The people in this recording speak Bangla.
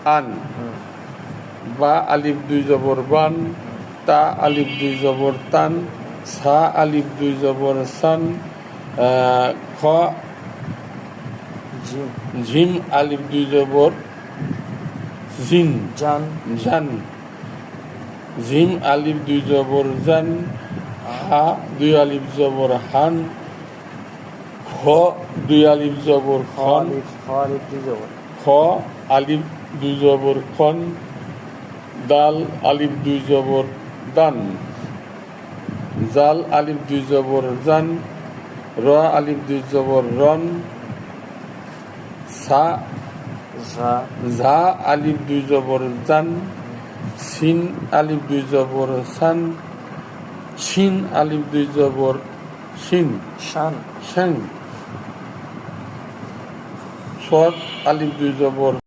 আন, বা আলিফ 2 জবর বান, তা আলিফ 2 জবর তান, সা আলিফ 2 জবর সান, খ ঝিম আলিফ 2 জবর জিন, জান, জিম আলিফ 2 জবর জান, হা 2 আলিফ জবর হান, খ 2 আলিফ জবর খন, খ আলিফ 2 জবর খন, দাল আলিফ 2 জবর দান, জাল আলিফ 2 জবর জান, র আলিফ 2 জবর রন, সা ঝা আলিফ 2 জবর জান, সিন আলিফ 2 জবর সান, শিন আলিফ 2 জবর শিন, শান, সদ আলিফ 2 জবর